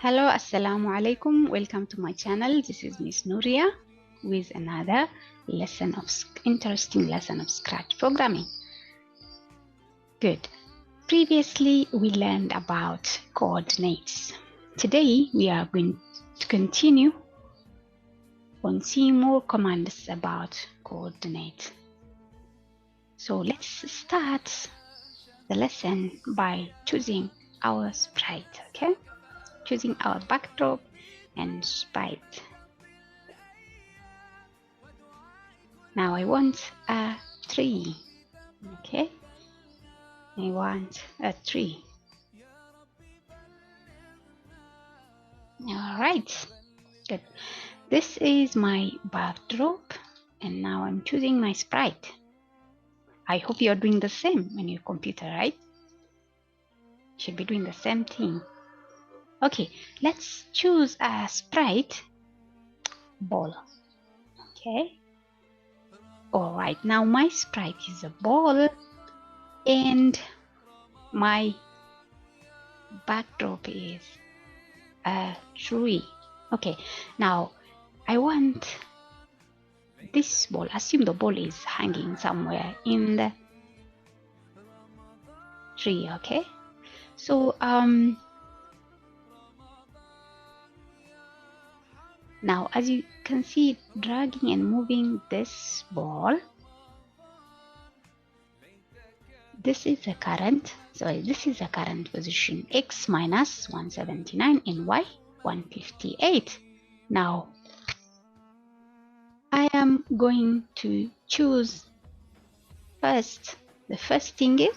Hello, Assalamu alaikum. Welcome to my channel. This is Miss Nuria with another interesting lesson of Scratch programming. Good. Previously, we learned about coordinates. Today, we are going to continue on seeing more commands about coordinates. So let's start the lesson by choosing our sprite, okay? Choosing our backdrop and sprite. Now I want a tree, okay? I want a tree. All right, good. This is my backdrop, and now I'm choosing my sprite. I hope you're doing the same on your computer, right? Should be doing the same thing. Okay, let's choose a sprite ball. Okay. All right, now my sprite is a ball, and my backdrop is a tree. Okay, now I want this ball. Assume the ball is hanging somewhere in the tree. Okay, so now as you can see, dragging and moving this ball, this is the current. Sorry, this is the current position, x minus 179 and y 158. Now I am going to choose first. The first thing is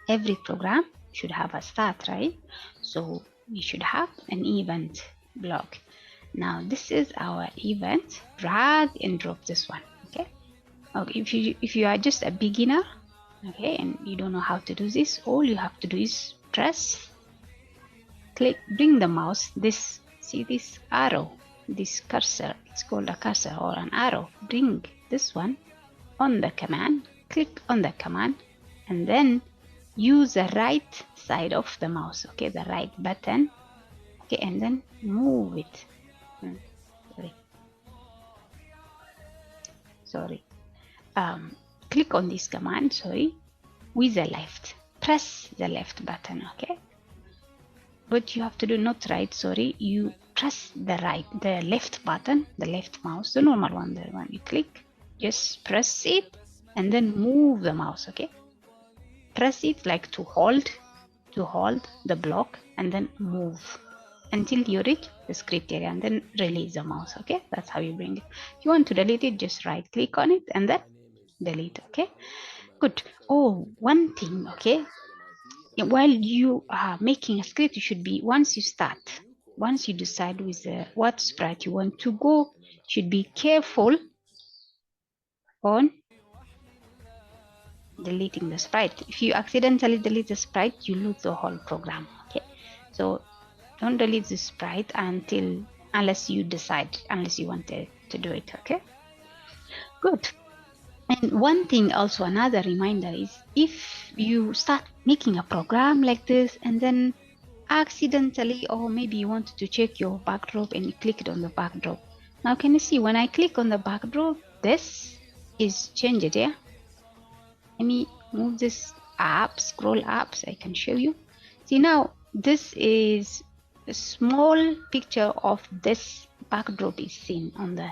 every program should have a start, right? So we should have an event block. Now this is our event. Drag and drop this one. Okay. Okay. If you are just a beginner, okay, and you don't know how to do this, all you have to do is press, click, bring the mouse. See this arrow, this cursor. It's called a cursor or an arrow. Bring this one on the command. Click on the command, and then use the right side of the mouse, okay, the right button, okay, and then move it. Sorry. Click on this command, sorry, with the left. Press the left button, okay? But you have to do not right, sorry. You press the left button, the left mouse, the normal one, the one you click. Just press it and then move the mouse, okay? Press it like to hold the block and then move until you reach the script area, and then release the mouse. Okay, that's how you bring it. If you want to delete it, just right click on it and then delete. Okay, good. Oh, one thing, okay, while you are making a script, you should be, once you decide with what sprite you want to go, should be careful on deleting the sprite. If you accidentally delete the sprite, you lose the whole program. Okay, so don't delete the sprite unless you want to do it. Okay, good. And one thing also, another reminder is, if you start making a program like this and then accidentally, or maybe you wanted to check your backdrop and you clicked on the backdrop. Now can you see when I click on the backdrop, this is changed here. Let me move this up, scroll up so I can show you. See, now this is a small picture of this backdrop is seen on the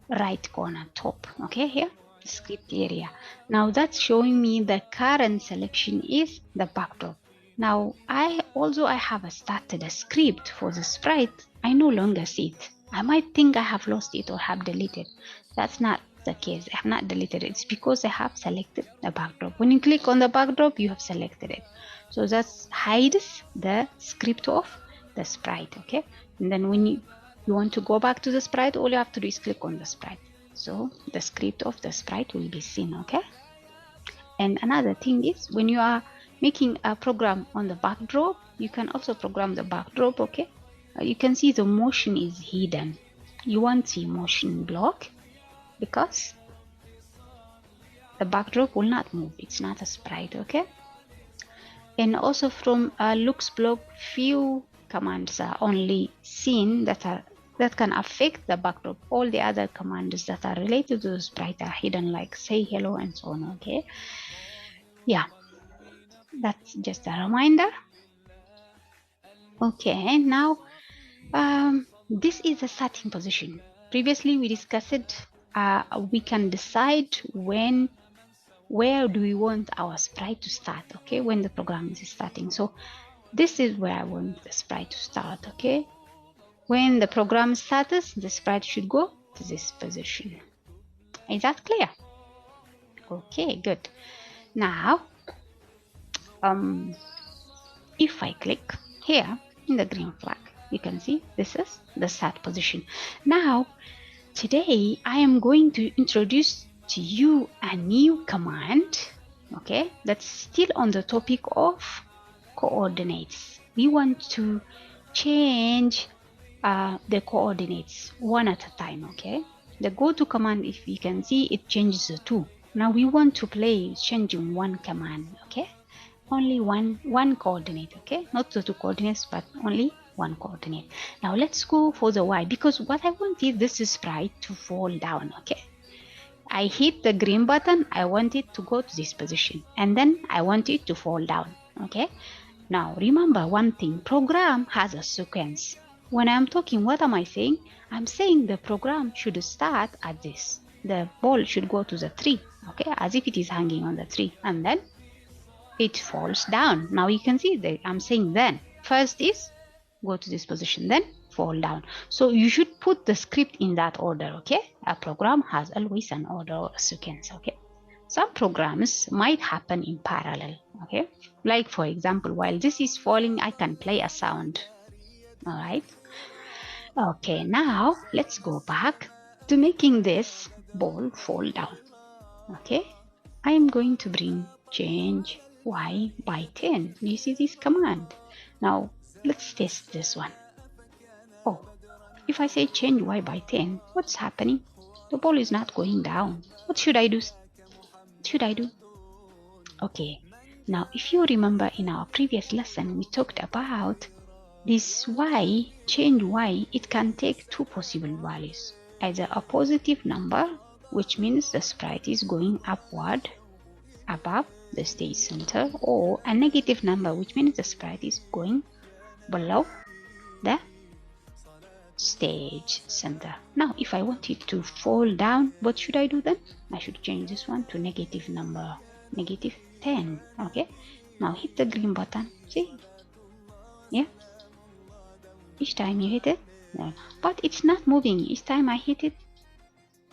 right corner top. Okay, here, the script area. Now that's showing me the current selection is the backdrop. Now I have started a script for the sprite. I no longer see it. I might think I have lost it or have deleted. That's not the case. I have not deleted it. It's because I have selected the backdrop. When you click on the backdrop, you have selected it. So that hides the script of the sprite. Okay, and then when you want to go back to the sprite, all you have to do is click on the sprite. So the script of the sprite will be seen. Okay, and another thing is, when you are making a program on the backdrop, you can also program the backdrop. Okay, you can see the motion is hidden. You won't see motion block because the backdrop will not move. It's not a sprite. Okay, and also from looks block view commands are only seen that can affect the backdrop. All the other commands that are related to the sprite are hidden, like say hello and so on. Okay, yeah, that's just a reminder. Okay, now this is the starting position. Previously we discussed we can decide where do we want our sprite to start, okay, when the program is starting. So this is where I want the sprite to start. Okay, when the program starts, the sprite should go to this position. Is that clear? Okay, good. Now if I click here in the green flag, you can see this is the start position. Now today I am going to introduce to you a new command, okay, that's still on the topic of coordinates. We want to change the coordinates one at a time. Okay, the go to command, if you can see, it changes the two. Now we want to play changing one command. Okay, only one coordinate. Okay, not the two coordinates, but only one coordinate. Now let's go for the Y, because what I want is this sprite to fall down. Okay, I hit the green button, I want it to go to this position, and then I want it to fall down. Okay, now remember one thing, program has a sequence. When I'm talking, what am I saying? I'm saying the program should start at this. The ball should go to the tree, okay, as if it is hanging on the tree, and then it falls down. Now you can see that I'm saying then. First is go to this position, then fall down. So you should put the script in that order, okay? A program has always an order or a sequence, okay? Some programs might happen in parallel, okay? Like for example, while this is falling, I can play a sound, all right? Okay, now let's go back to making this ball fall down. Okay, I am going to bring change Y by 10. You see this command? Now let's test this one. Oh, if I say change Y by 10, what's happening? The ball is not going down. What should I do? What should I do? Okay, now if you remember in our previous lesson, we talked about this Y, change Y, it can take two possible values. Either a positive number, which means the sprite is going upward above the stage center, or a negative number, which means the sprite is going below the stage center. Now if I want it to fall down, what should I do then? I should change this one to negative number, negative 10. Okay, now hit the green button. See, yeah, each time you hit it, no, but it's not moving. Each time I hit it,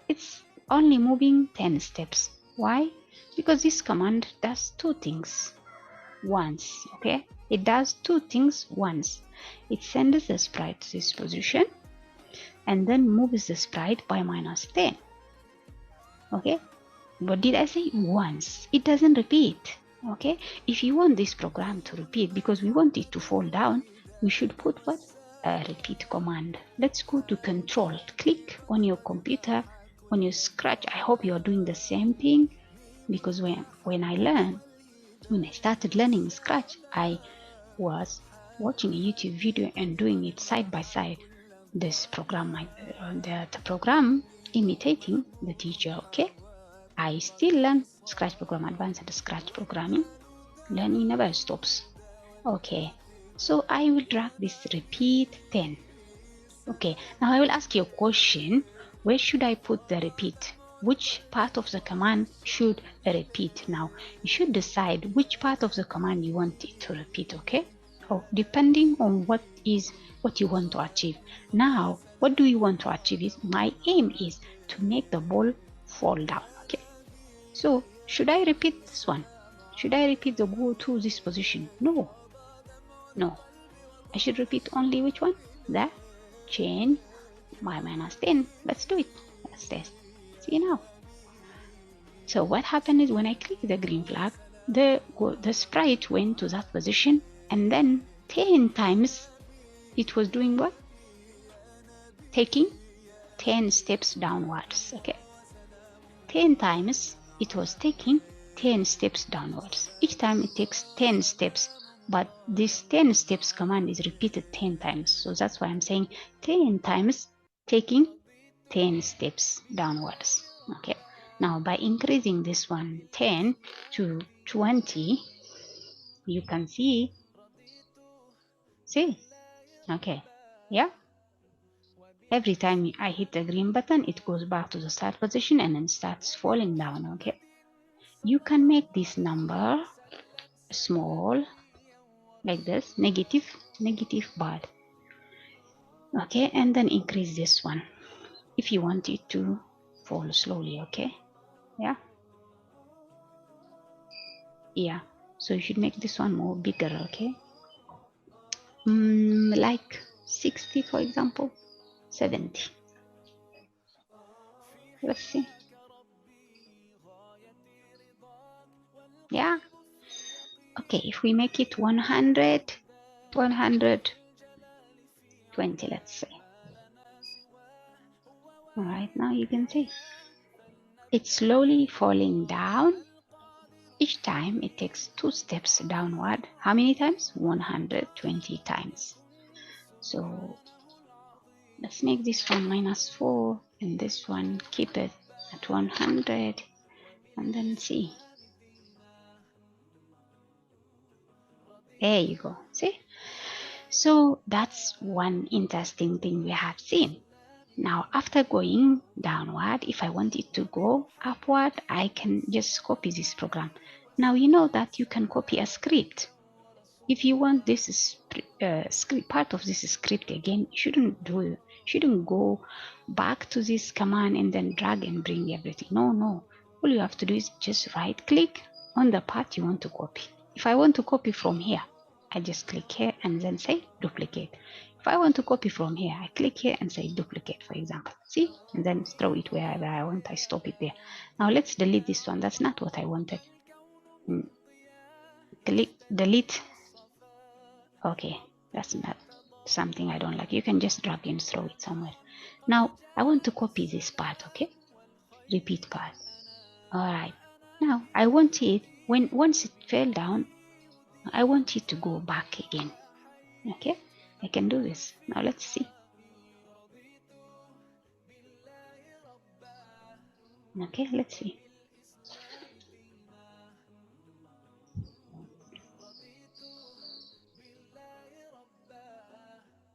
it's only moving 10 steps. Why? Because this command does two things once. Okay, it does two things once. It sends the sprite to this position and then moves the sprite by -10. Okay, what did I say? Once. It doesn't repeat. Okay, if you want this program to repeat, because we want it to fall down, we should put what? A repeat command. Let's go to control. Click on your computer, on your Scratch. I hope you are doing the same thing, because when I started learning Scratch, I was watching a YouTube video and doing it side by side. This program, the program imitating the teacher. Okay, I still learn Scratch program, advanced Scratch programming. Learning never stops. Okay, so I will drag this repeat 10. Okay, now I will ask you a question. Where should I put the repeat? Which part of the command should repeat? Now you should decide which part of the command you want it to repeat. Okay, oh, depending on what you want to achieve. Now what do you want to achieve? Is my aim is to make the ball fall down. Okay, so should I repeat this one? Should I repeat the go to this position? No, I should repeat only which one? The change by -10. Let's do it. Let's test. See now. So what happened is when I click the green flag, the sprite went to that position, and then 10 times it was doing what? Taking 10 steps downwards. Okay, 10 times it was taking 10 steps downwards. Each time it takes 10 steps but this 10 steps command is repeated 10 times. So that's why I'm saying 10 times taking 10 steps downwards. Okay. Now by increasing this one 10 to 20, you can see, okay, yeah. Every time I hit the green button, it goes back to the start position and then starts falling down. Okay. You can make this number small like this, negative, but okay, and then increase this one if you want it to fall slowly. Okay, yeah, so you should make this one more bigger. Okay, like 60 for example, 70. Let's see. Yeah, okay, if we make it 100, 120, let's say. All right, now you can see it's slowly falling down. Each time it takes 2 steps downward. How many times? 120 times. So let's make this one -4 and this one keep it at 100 and then see. There you go. See? So that's one interesting thing we have seen. Now, after going downward, if I want it to go upward, I can just copy this program. Now, you know that you can copy a script. If you want this script, part of this script again, you shouldn't go back to this command and then drag and bring everything. No. All you have to do is just right click on the part you want to copy. If I want to copy from here, I just click here and then say duplicate. If I want to copy from here, I click here and say duplicate, for example. See? And then throw it wherever I want. I stop it there. Now let's delete this one. That's not what I wanted. Delete. Okay, that's not something I don't like. You can just drag and throw it somewhere. Now I want to copy this part. Okay, repeat part. All right. Now I want it once it fell down, I want it to go back again. Okay, I can do this. Now let's see. Okay, let's see.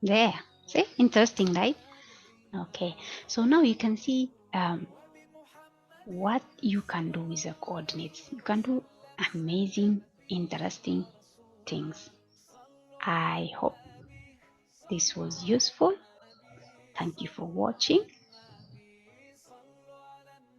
There. See, interesting, right? Okay, so now you can see what you can do with the coordinates. You can do amazing, interesting things. I hope this was useful. Thank you for watching.